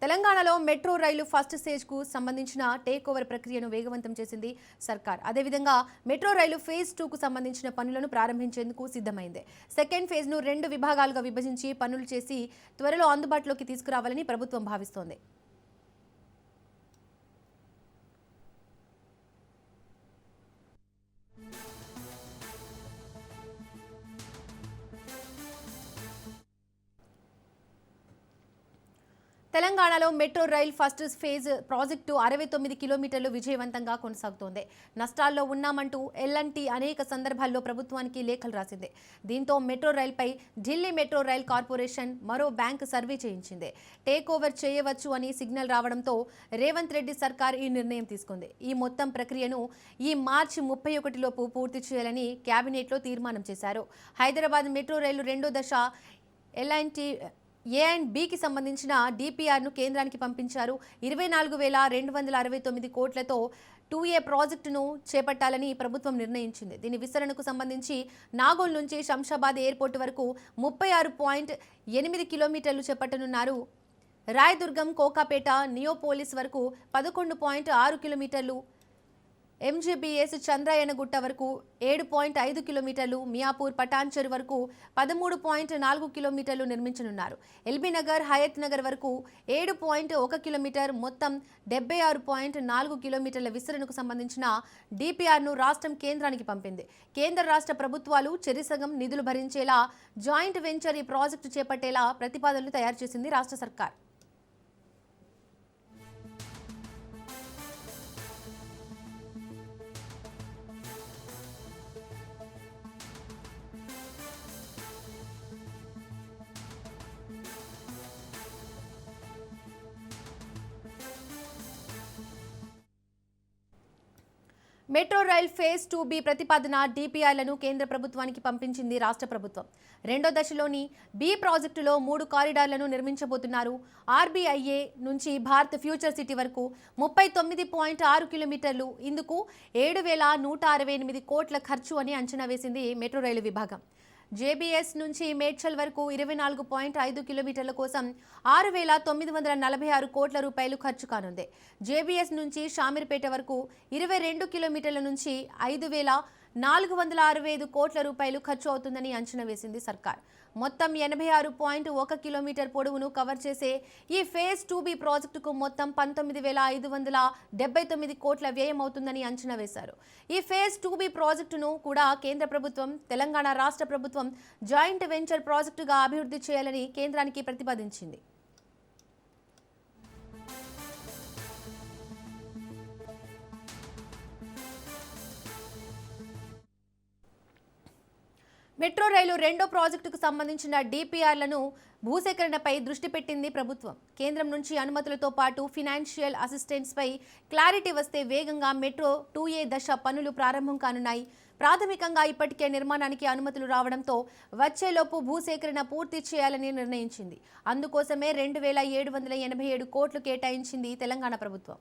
తెలంగాణలో మెట్రో రైలు ఫస్ట్ స్టేజ్కు సంబంధించిన take over ప్రక్రియను వేగవంతం చేసింది సర్కార్. అదేవిధంగా మెట్రో రైలు ఫేజ్ 2కు సంబంధించిన పనులను ప్రారంభించేందుకు సిద్ధమైంది. సెకండ్ ఫేజ్ను 2 విభాగాలుగా విభజించి పనులు చేసి త్వరలో అందుబాటులోకి తీసుకురావాలని ప్రభుత్వం భావిస్తోంది. తెలంగాణలో metro rail first phase project 69 కిలోమీటర్లు విజయవంతంగా కొనసాగుతోంది. నష్టాల్లో ఉన్నామంటూ ఎల్ఎన్టీ అనేక సందర్భాల్లో ప్రభుత్వానికి లేఖలు రాసింది. దీంతో మెట్రో రైల్పై ఢిల్లీ మెట్రో రైల్ కార్పొరేషన్ మరో బ్యాంక్ సర్వే చేయించింది. టేక్ ఓవర్ చేయవచ్చు అని సిగ్నల్ రావడంతో రేవంత్ రెడ్డి సర్కార్ ఈ నిర్ణయం తీసుకుంది. ఈ మొత్తం ప్రక్రియను ఈ మార్చి 31 లోపు పూర్తి చేయాలని కేబినెట్లో తీర్మానం చేశారు. హైదరాబాద్ మెట్రో రైలు రెండో దశ ఎల్ఎన్టీ ఏ అండ్ బికి సంబంధించిన డిపిఆర్ను కేంద్రానికి పంపించారు. 24,269 కోట్లతో 2A ప్రాజెక్టును చేపట్టాలని ప్రభుత్వం నిర్ణయించింది. దీని విస్తరణకు సంబంధించి నాగోల్ నుంచి శంషాబాద్ ఎయిర్పోర్టు వరకు 36.8 కిలోమీటర్లు చేపట్టనున్నారు. రాయదుర్గం కోకాపేట నియోపోలిస్ వరకు 11.6 కిలోమీటర్లు, ఎంజీబీఎస్ చంద్రాయనగుట్ట వరకు 7.5 కిలోమీటర్లు, మియాపూర్ పటాన్చెరు వరకు 13.4 కిలోమీటర్లు నిర్మించనున్నారు. ఎల్బీ నగర్ హయత్ నగర్ వరకు 7.1 కిలోమీటర్, మొత్తం 76.4 కిలోమీటర్ల విస్తరణకు సంబంధించిన డిపిఆర్ను రాష్ట్రం కేంద్రానికి పంపింది. కేంద్ర రాష్ట్ర ప్రభుత్వాలు చెరిసగం నిధులు భరించేలా జాయింట్ వెంచర్ ఈ ప్రాజెక్టు చేపట్టేలా ప్రతిపాదనలు తయారు చేసింది రాష్ట్ర సర్కార్. మెట్రో రైల్ ఫేజ్ 2B ప్రతిపాదన డిపిఆర్లను కేంద్ర ప్రభుత్వానికి పంపించింది రాష్ట్ర ప్రభుత్వం. రెండో దశలోని బి ప్రాజెక్టులో 3 కారిడార్లను నిర్మించబోతున్నారు. ఆర్బీఐఏ నుంచి భారత్ ఫ్యూచర్ సిటీ వరకు 39.6 కిలోమీటర్లు. ఇందుకు 7,168 కోట్ల ఖర్చు అని అంచనా వేసింది మెట్రో రైలు విభాగం. జేబీఎస్ నుంచి మేడ్చల్ వరకు 24.5 కిలోమీటర్ల కోసం 6,946 కోట్ల రూపాయలు ఖర్చు కానుంది. జేబీఎస్ నుంచి షామీర్పేట వరకు 22 కిలోమీటర్ల నుంచి 5,465 కోట్ల రూపాయలు ఖర్చు అవుతుందని అంచనా వేసింది సర్కార్. మొత్తం 86.1 కిలోమీటర్ పొడవును కవర్ చేసే ఈ ఫేజ్ 2B ప్రాజెక్టుకు మొత్తం 19,579 కోట్ల వ్యయం అవుతుందని అంచనా వేశారు. ఈ ఫేజ్ 2B ప్రాజెక్టును కూడా కేంద్ర ప్రభుత్వం, తెలంగాణ రాష్ట్ర ప్రభుత్వం జాయింట్ వెంచర్ ప్రాజెక్టుగా అభివృద్ధి చేయాలని కేంద్రానికి ప్రతిపాదించింది. మెట్రో రైలు రెండో ప్రాజెక్టుకు సంబంధించిన డిపిఆర్లను భూసేకరణపై దృష్టి పెట్టింది ప్రభుత్వం. కేంద్రం నుంచి అనుమతులతో పాటు ఫినాన్షియల్ అసిస్టెన్స్పై క్లారిటీ వస్తే వేగంగా మెట్రో 2A దశ పనులు ప్రారంభం కానున్నాయి. ప్రాథమికంగా ఇప్పటికే నిర్మాణానికి అనుమతులు రావడంతో వచ్చేలోపు భూసేకరణ పూర్తి చేయాలని నిర్ణయించింది. అందుకోసమే 2,787 కోట్లు కేటాయించింది తెలంగాణ ప్రభుత్వం.